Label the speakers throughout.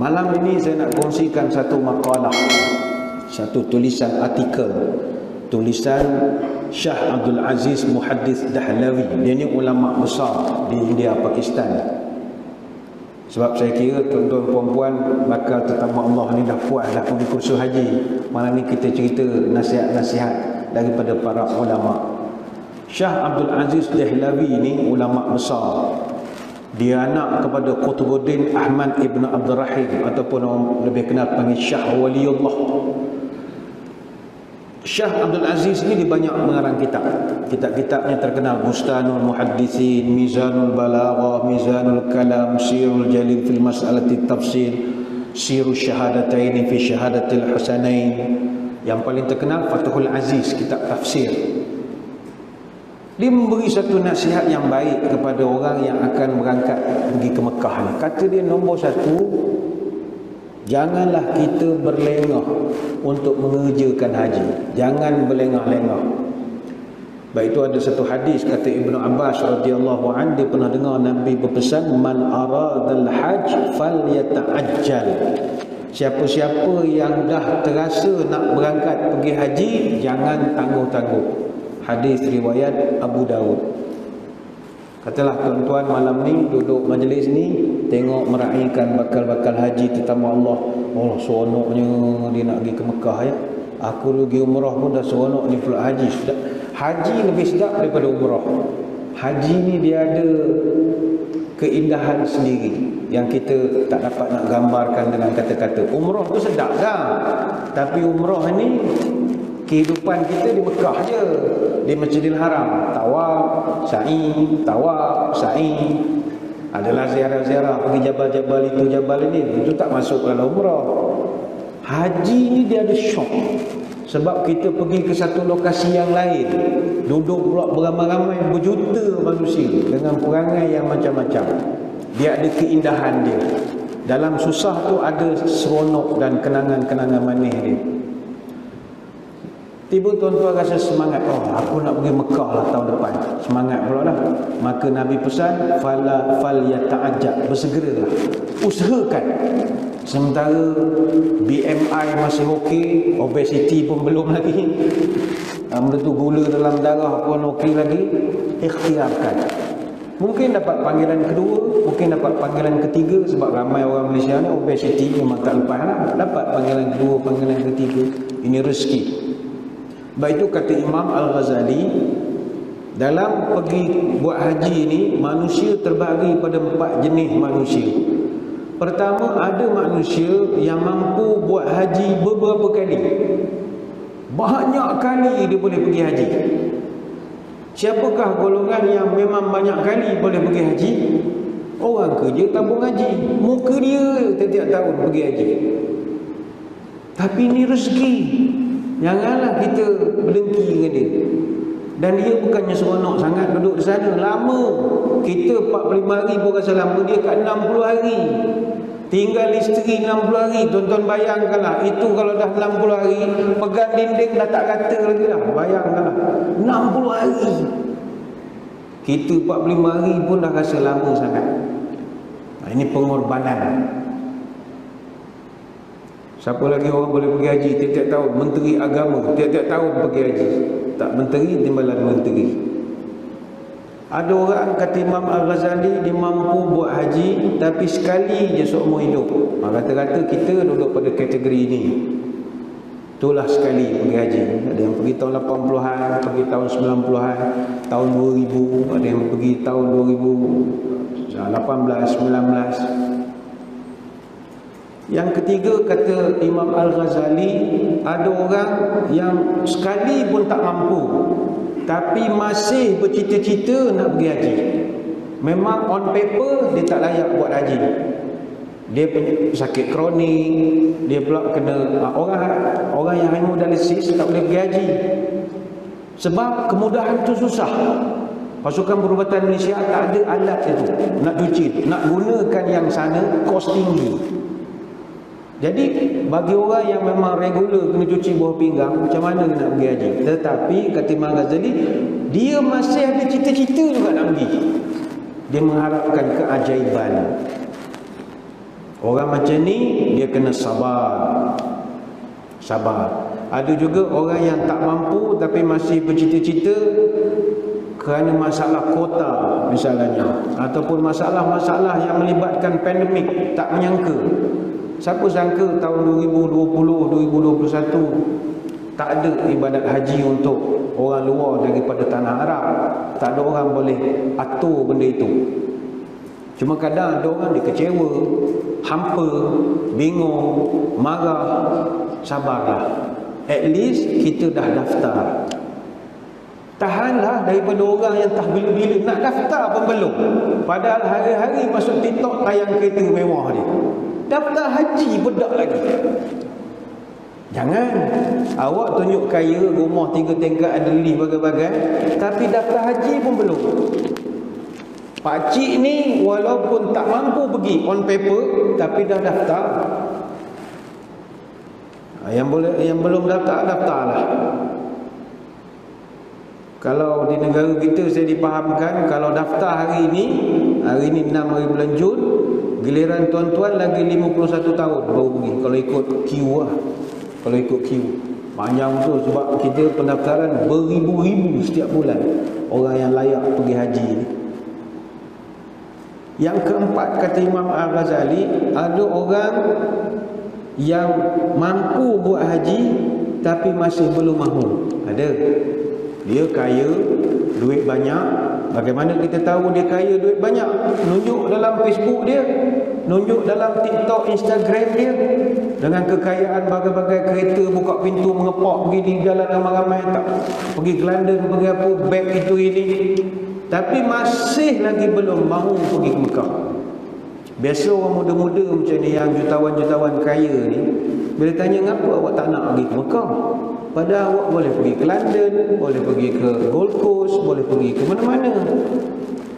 Speaker 1: Malam ini saya nak kongsikan satu makalah, satu tulisan artikel, tulisan Shah Abdul Aziz Muhaddis Dahlawi. Dia ni ulama besar di India, Pakistan. Sebab saya kira tuan-tuan puan-puan bakal tetamu Allah ni dah puas dah pergi kursus haji. Malam ni kita cerita nasihat-nasihat daripada para ulama. Shah Abdul Aziz Dahlawi ni ulama besar. Dia anak kepada Qutbuddin Ahmad Ibn Abdul Rahim, ataupun lebih kenal panggil Shah Waliullah. Shah Abdul Aziz ni dia banyak mengarang kitab. Kitab-kitabnya terkenal: Bustanul Muhaddisin, Mizanul Balaghah, Mizanul Kalam, Sirul Jalil fil Mas'alati Tafsir, Sirul Syahadataini fi Syahadatil Husanain. Yang paling terkenal Fathul Aziz, kitab tafsir. Dia memberi satu nasihat yang baik kepada orang yang akan berangkat pergi ke Mekah ni. Kata dia, nombor satu, janganlah kita berlengah untuk mengerjakan haji. Jangan berlengah-lengah. Baik, itu ada satu hadis, kata Ibnu Abbas radhiyallahu anhu, dia pernah dengar Nabi berpesan, man aradal hajj falyata'ajjal. Siapa-siapa yang dah terasa nak berangkat pergi haji, jangan tangguh-tangguh. Hadis riwayat Abu Daud. Katalah tuan-tuan malam ni duduk majlis ni, tengok meraihkan bakal-bakal haji tetamu Allah. Oh, seronoknya dia nak pergi ke Mekah ya. Aku pergi umrah pun dah seronok ni pula haji. Sedap. Haji lebih sedap daripada umrah. Haji ni dia ada keindahan sendiri yang kita tak dapat nak gambarkan dengan kata-kata. Umrah tu sedap dah, tapi umrah ni kehidupan kita di Mekah je, di Masjidil Haram, tawaf, sa'i, tawaf, sa'i. Adalah ziarah-ziarah pergi jabal-jabal itu, jabal ini, itu tak masuk dalam umrah. Haji ni dia ada syok, sebab kita pergi ke satu lokasi yang lain, duduk pula beramai-ramai berjuta manusia dengan perangai yang macam-macam. Dia ada keindahan dia. Dalam susah tu ada seronok dan kenangan-kenangan manis dia. Tiba tuan-tuan rasa semangat, oh aku nak pergi Mekah lah tahun depan, semangat pula dah. Maka Nabi pesan, fal yata'ajjal, bersegeralah, usahakan. Sementara BMI masih okey, obesity pun belum lagi, benda tu gula dalam darah pun okey lagi, ikhtiarkan. Mungkin dapat panggilan kedua, mungkin dapat panggilan ketiga, sebab ramai orang Malaysia ni obesity memang tak lepas lah. Dapat panggilan kedua, panggilan ketiga, ini rezeki. Baik, itu kata Imam Al-Ghazali, dalam pergi buat haji ni, manusia terbagi pada 4 jenis manusia. Pertama, ada manusia yang mampu buat haji beberapa kali. Banyak kali dia boleh pergi haji. Siapakah golongan yang memang banyak kali boleh pergi haji? Orang kerja tabung haji, muka dia setiap tahun pergi haji. Tapi ini rezeki. Janganlah kita berdengki dengan dia. Dan dia bukannya seronok sangat duduk di sana lama. Kita 45 hari pun rasa lama, dia kat 60 hari. Tinggal isteri 60 hari. Tuan-tuan bayangkanlah, itu kalau dah 60 hari, pegang dinding dah tak rata lagi dah. Bayangkanlah 60 hari. Kita 45 hari pun dah rasa lama sangat. Ini pengorbanan. Siapa lagi orang boleh pergi haji tiap-tiap tahun? Menteri agama tiap-tiap tahun pergi haji. Tak menteri, timbalan menteri. Ada orang kata Imam Al-Ghazali, dia mampu buat haji tapi sekali je seumur hidup. Kata-kata kita duduk pada kategori ini. Itulah sekali pergi haji. Ada yang pergi tahun 80-an, pergi tahun 90-an, tahun 2000, ada yang pergi tahun 2018, 19. Yang ketiga, kata Imam Al-Ghazali, ada orang yang sekali pun tak mampu tapi masih bercita-cita nak pergi haji. Memang on paper dia tak layak buat haji. Dia sakit kronik, dia pula kena orang yang hemodialisis tak boleh pergi haji. Sebab kemudahan tu susah. Pasukan Perubatan Malaysia tak ada alat itu nak cuci, nak gunakan yang sana kos tinggi. Jadi bagi orang yang memang regular kena cuci buah pinggang, macam mana dia nak pergi haji? Tetapi kata Imam Ghazali, dia masih ada cita-cita juga nak pergi. Dia mengharapkan keajaiban. Orang macam ni dia kena sabar. Sabar. Ada juga orang yang tak mampu tapi masih bercita-cita kerana masalah kota misalnya, ataupun masalah-masalah yang melibatkan pandemik, tak menyangka. Siapa sangka tahun 2020, 2021 tak ada ibadat haji untuk orang luar daripada tanah Arab. Tak ada orang boleh atur benda itu. Cuma kadang ada orang dia kecewa, hampa, bingung, marah. Sabarlah. At least kita dah daftar. Tahanlah daripada orang yang tak bila-bila nak daftar pun belum. Padahal hari-hari masuk TikTok tayang kereta mewah dia. Daftar haji bedak lagi. Jangan. Awak tunjuk kaya, rumah 3 tingkat, ada lift bagai-bagai, tapi daftar haji pun belum. Pakcik ni walaupun tak mampu pergi on paper, tapi dah daftar. Yang belum daftar, daftarlah. Kalau di negara kita saya dipahamkan, kalau daftar hari ini 6 hari bulan Jun, giliran tuan-tuan lagi 51 tahun baru pergi. Kalau ikut queue lah. Kalau ikut queue panjang tu, sebab kita pendaftaran beribu-ribu setiap bulan orang yang layak pergi haji ni. Yang keempat, kata Imam Al-Ghazali, ada orang yang mampu buat haji tapi masih belum mahu. Ada. Dia kaya, duit banyak. Bagaimana kita tahu dia kaya, duit banyak? Nunjuk dalam Facebook dia, nunjuk dalam TikTok, Instagram dia, dengan kekayaan bagai-bagai kereta, buka pintu mengepak pergi di jalan ramai-ramai, tak pergi ke London, pergi apa, beg itu ini. Tapi masih lagi belum mahu pergi ke Mekah. Biasa orang muda-muda macam ni, yang jutawan-jutawan kaya ni, bila tanya ngapa awak tak nak pergi ke Mekah, padahal awak boleh pergi ke London, boleh pergi ke Gold Coast, boleh pergi ke mana-mana,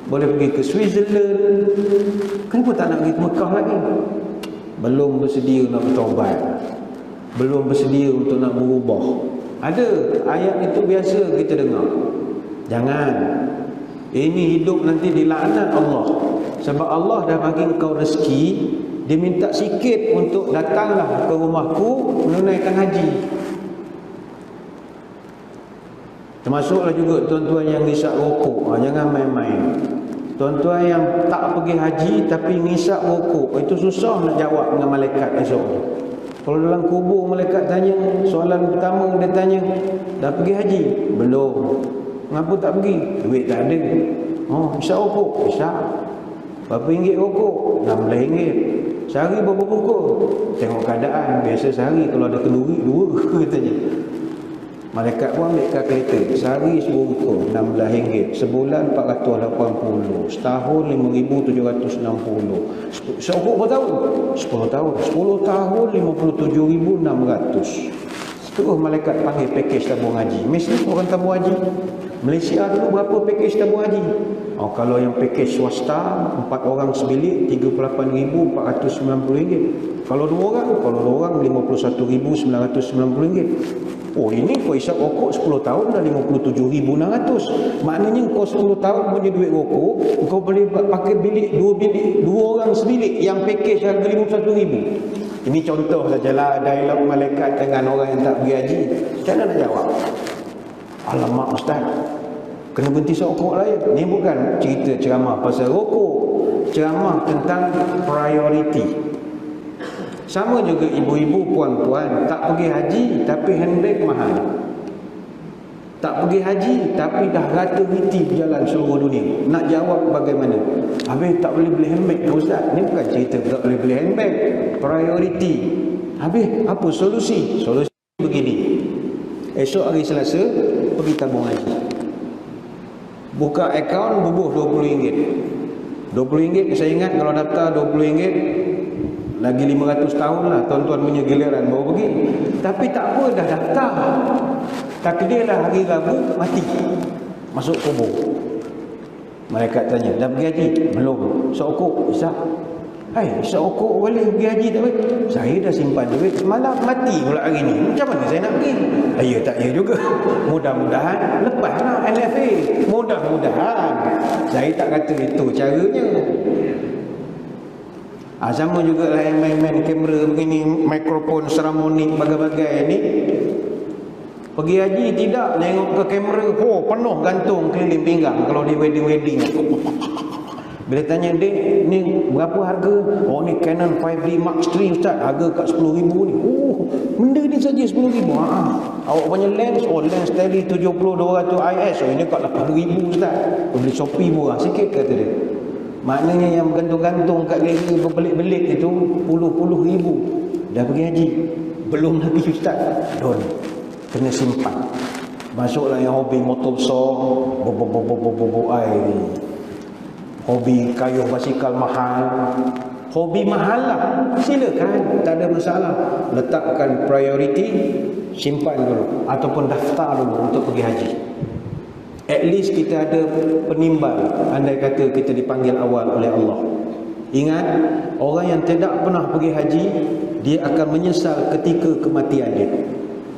Speaker 1: boleh pergi ke Switzerland, kenapa tak nak pergi ke Mekah lagi? Belum bersedia nak bertaubat, belum bersedia untuk nak berubah. Ada ayat itu biasa kita dengar. Jangan. Ini hidup nanti dilaknat Allah. Sebab Allah dah bagi engkau rezeki, dia minta sikit untuk datanglah ke rumahku menunaikan haji. Termasuklah juga tuan-tuan yang ngisap rokok. Jangan main-main. Tuan-tuan yang tak pergi haji tapi ngisap rokok, itu susah nak jawab dengan malaikat esok. Kalau dalam kubur malaikat tanya, soalan pertama dia tanya, dah pergi haji? Belum. Kenapa tak pergi? Duit tak ada. Oh, isap rokok? Isap. Berapa ringgit rokok? RM16. Sehari berapa bungkus? Tengok keadaan. Biasa sehari kalau ada kenduri 2 katanya. Malaikat pun ambil kalkulator. Sehari 10 bungkus RM16. Sebulan 480. Setahun 5,760. Serokok berapa tahun? 10 tahun. 10 tahun 57,600. Terus malaikat panggil pakej tabung haji. Mesti orang tabung haji. Malaysia dulu berapa pakej tabung haji? Oh, kalau yang pakej swasta 4 orang sebilik RM38,490. Kalau 2 orang, RM51,990. Oh, ini kau hisap rokok 10 tahun dah 57,600. Maknanya kau 10 tahun punya duit rokok, kau boleh pakai bilik 2 orang sebilik yang pakej harga 51,000. Ini contoh sajalah dialog malaikat dengan orang yang tak pergi haji. Macam mana nak jawab? Alamak ustaz, kena berhenti rokok lah ya. Ni bukan cerita ceramah pasal rokok, ceramah tentang priority. Sama juga ibu-ibu, puan-puan, tak pergi haji tapi handbag mahal. Tak pergi haji tapi dah rata-riti berjalan seluruh dunia. Nak jawab bagaimana? Habis tak boleh beli handbag ustaz. Ni bukan cerita tak boleh beli handbag, priority. Habis apa solusi? Solusi begini. Esok hari Selasa pergi tabung haji. Buka akaun, bubuh RM20. RM20 saya ingat kalau daftar RM20, lagi 500 tahun lah tuan-tuan punya giliran baru pergi. Tapi tak apa, dah daftar. Takdirlah hari Rabu mati, masuk kubur. Malaikat tanya, dah pergi haji? Belum. Sokok, isap. Hai, sokok boleh pergi haji tak boleh? Saya dah simpan duit, malam mati pula hari ni. Macam mana saya nak pergi? Ya tak ya juga. Mudah-mudahan lepaslah LFA. Mudah-mudahan. Saya tak kata itu caranya. Sama juga lah yang main-main kamera begini, mikrofon, sermonik, bagai-bagai ni. Pergi haji tidak, tengok ke kamera, penuh gantung keliling pinggang kalau di wedding-wedding. Bila tanya dia, ni berapa harga? Ni Canon 5D Mark III Ustaz, harga kat 10,000 ni. Benda ni saja 10,000. Awak punya lens, lens tele 70-200 IS. Ini kat 80,000 Ustaz. Beli Shopee murah sikit kata dia. Maknanya yang gantung-gantung kat leher berbelit-belit itu puluh-puluh ribu. Dah pergi haji, belum lagi Ustaz. Don, kena simpan. Masuklah yang hobi motor besar, air ni. Hobi kayuh basikal mahal, hobi mahal lah, silakan, tak ada masalah. Letakkan priority, simpan dulu ataupun daftar dulu untuk pergi haji. At least kita ada penimbal, andai kata kita dipanggil awal oleh Allah. Ingat, orang yang tidak pernah pergi haji, dia akan menyesal ketika kematian dia.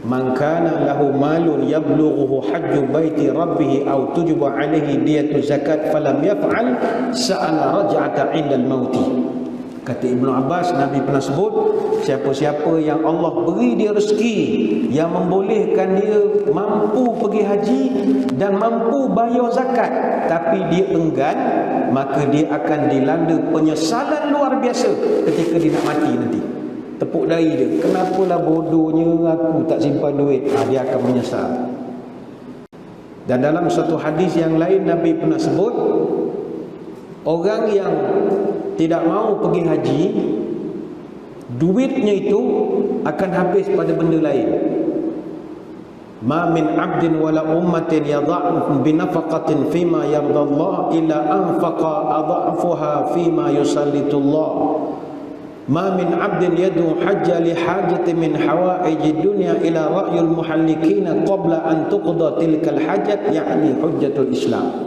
Speaker 1: Man kana lahu malun yablughuhu hajju baiti rabbih aw tujba alaihi diyatu zakat falam yaf'al sa'ala raj'ata 'indal mauti. Kata Ibnu Abbas, Nabi pernah sebut, siapa-siapa yang Allah beri dia rezeki yang membolehkan dia mampu pergi haji dan mampu bayar zakat, tapi dia enggan, maka dia akan dilanda penyesalan luar biasa ketika dia nak mati nanti. Tepuk dahi dia, kenapalah bodohnya aku tak simpan duit. Dia akan menyesal. Dan dalam satu hadis yang lain, Nabi pernah sebut, orang yang tidak mau pergi haji, duitnya itu akan habis pada benda lain. Ma min 'abdin wala ummatin yadha'u bi nafaqatin fima yardallah illa anfaqa adhafuha fima yusallitullah. Ma min 'abdin yadu hajja li hajati min hawaiji dunya ila ra'yul muhallikin qabla an tuqda tilkal hajat, yakni hujjatul Islam.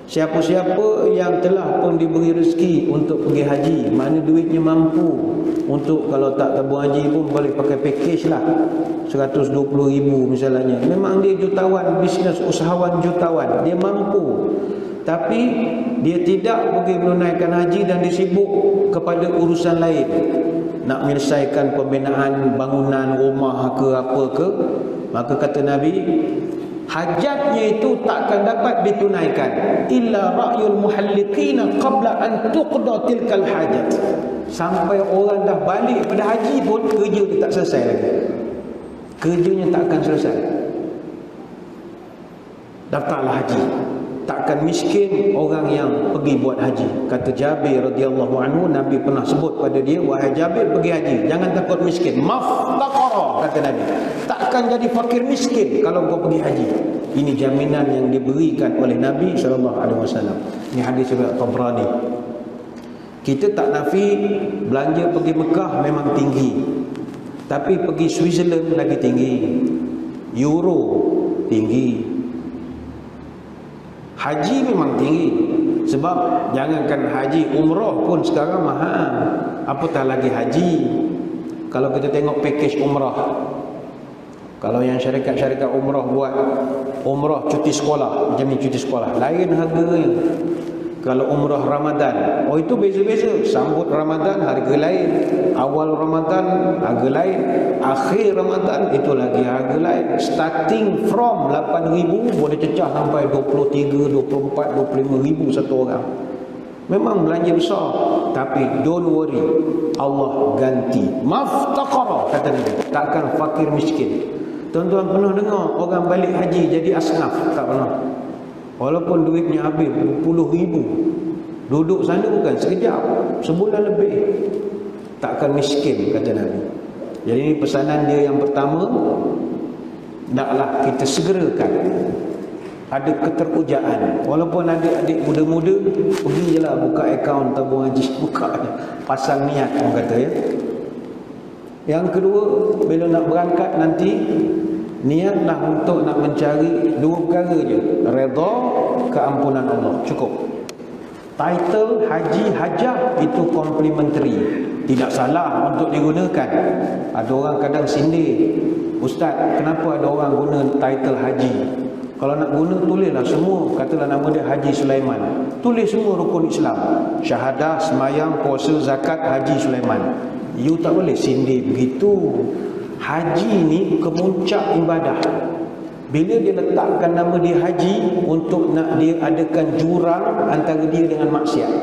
Speaker 1: Siapa-siapa yang telah pun diberi rezeki untuk pergi haji, mana duitnya mampu untuk, kalau tak tabung haji pun boleh pakai package lah, 120,000 misalnya. Memang dia jutawan, bisnes usahawan jutawan, dia mampu, tapi dia tidak pergi menunaikan haji dan disibuk kepada urusan lain, nak menyelesaikan pembinaan bangunan rumah ke apa ke. Maka kata Nabi, hajatnya itu takkan dapat ditunaikan illa ra'yul muhalliqina qabla an tuqda tilkal hajat. Sampai orang dah balik pada haji pun kerja dia tak selesai lagi, kerjanya tak akan selesai. Daftarlah haji, takkan miskin orang yang pergi buat haji. Kata Jabir radhiyallahu anhu, Nabi pernah sebut pada dia, wahai Jabir, pergi haji, jangan takut miskin. Maftaqara, kata Nabi, takkan jadi fakir miskin kalau kau pergi haji. Ini jaminan yang diberikan oleh Nabi SAW. Ini hadis riwayat Tabrani. Kita tak nafi belanja pergi Mekah memang tinggi, tapi pergi Switzerland lagi tinggi, Euro tinggi. Haji memang tinggi, sebab jangankan haji, umrah pun sekarang mahal, apatah lagi haji. Kalau kita tengok package umrah, kalau yang syarikat-syarikat umrah buat umrah cuti sekolah, macam ni cuti sekolah, lain harganya. Kalau umrah Ramadan, itu beza-beza. Sambut Ramadan harga lain, awal Ramadan harga lain, akhir Ramadan itu lagi harga lain. Starting from 8,000 boleh cecah sampai 23, 24, 25,000 satu orang. Memang belanja besar, tapi don't worry, Allah ganti. Maftaqara, kata Nabi, takkan fakir miskin. Tuan-tuan pernah dengar orang balik haji jadi asnaf? Tak pernah. Walaupun duitnya habis puluh ribu, duduk sana bukan sekejap, sebulan lebih, takkan miskin, kata Nabi. Jadi ini pesanan dia yang pertama, naklah kita segerakan. Ada keterujaan. Walaupun adik-adik muda-muda, pergi je lah buka akaun tabung haji, buka, pasang niat, orang kata ya. Yang kedua, bila nak berangkat nanti, niatlah untuk nak mencari dua perkara je, redha, keampunan Allah, cukup. Title haji hajah itu complementary, tidak salah untuk digunakan. Ada orang kadang sindir, Ustaz, kenapa ada orang guna title haji? Kalau nak guna, tulislah semua. Katalah nama dia Haji Sulaiman. Tulis semua rukun Islam. Syahadah, semayang, puasa, zakat, Haji Sulaiman. You tak boleh sindir begitu. Haji ni kemuncak ibadah. Bila dia letakkan nama dia Haji, untuk nak dia adakan jurang antara dia dengan maksiat,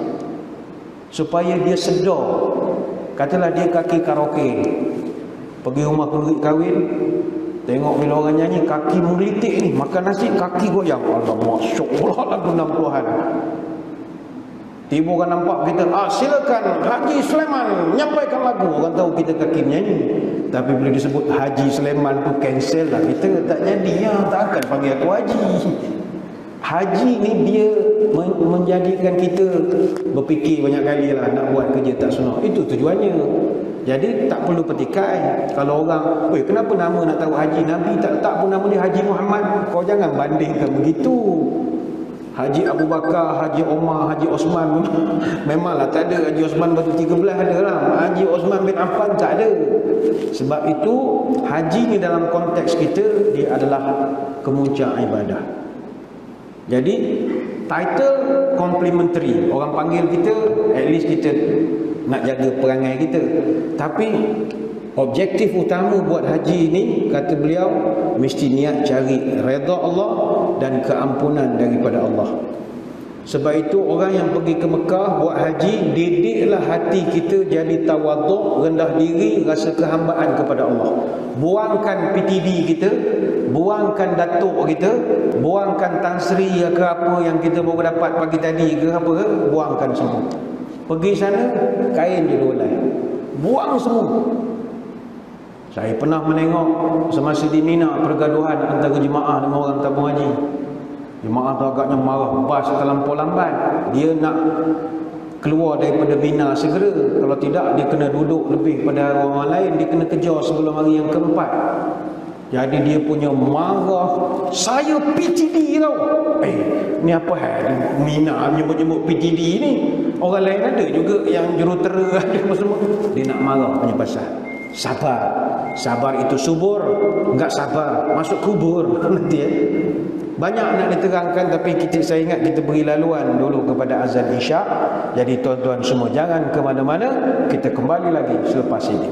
Speaker 1: supaya dia sedar. Katalah dia kaki karaoke, pergi rumah pengerit kahwin, tengok bila orang nyanyi, kaki menggelitik ni, makan nasi kaki goyang. Allah, masya-Allah, lagu 60-an. Tiba orang nampak kita, silakan Haji Sulaiman nyampaikan lagu. Orang tahu kita kaki menyanyi. Tapi bila disebut Haji Sulaiman tu cancel lah. Kita tak jadi, tak akan panggil aku Haji. Haji ni dia menjadikan kita berfikir banyak kali lah nak buat kerja tak sunat. Itu tujuannya. Jadi tak perlu petikai. Kalau orang, kenapa nama nak tahu Haji? Nabi tak letak pun nama dia Haji Muhammad. Kau jangan bandingkan begitu. Haji Abu Bakar, Haji Omar, Haji Osman memanglah tak ada. Haji Osman batu 13 ada lah. Haji Osman bin Affan tak ada. Sebab itu haji ni dalam konteks kita, dia adalah kemuncak ibadah. Jadi title complementary. Orang panggil kita, at least kita nak jaga perangai kita. Tapi objektif utama buat haji ni, kata beliau, mesti niat cari redha Allah dan keampunan daripada Allah. Sebab itu orang yang pergi ke Mekah buat haji, didiklah hati kita jadi tawaduk, rendah diri, rasa kehambaan kepada Allah. Buangkan PTD kita, buangkan datuk kita, buangkan Tan Sri ke apa yang kita baru dapat pagi tadi ke apa ke, buangkan semua. Pergi sana, kain je dolai, buang semua. Saya pernah menengok semasa di Mina pergaduhan antara jemaah dengan orang tabung haji. Jemaah tu agaknya marah, bas terlampau lambat. Dia nak keluar daripada Mina segera. Kalau tidak, dia kena duduk lebih pada orang lain. Dia kena kejar sebelum hari yang keempat. Jadi dia punya marah, saya PTD tau. Ni apa hal Mina menyebut-nyebut PTD ni? Orang lain ada juga yang jurutera ada semua. Dia nak marah punya pasal. Sabar. Sabar itu subur. Enggak sabar masuk kubur nanti. Banyak nak diterangkan, tapi saya ingat kita beri laluan dulu kepada azan Isyak. Jadi tuan-tuan semua jangan ke mana-mana. Kita kembali lagi selepas ini.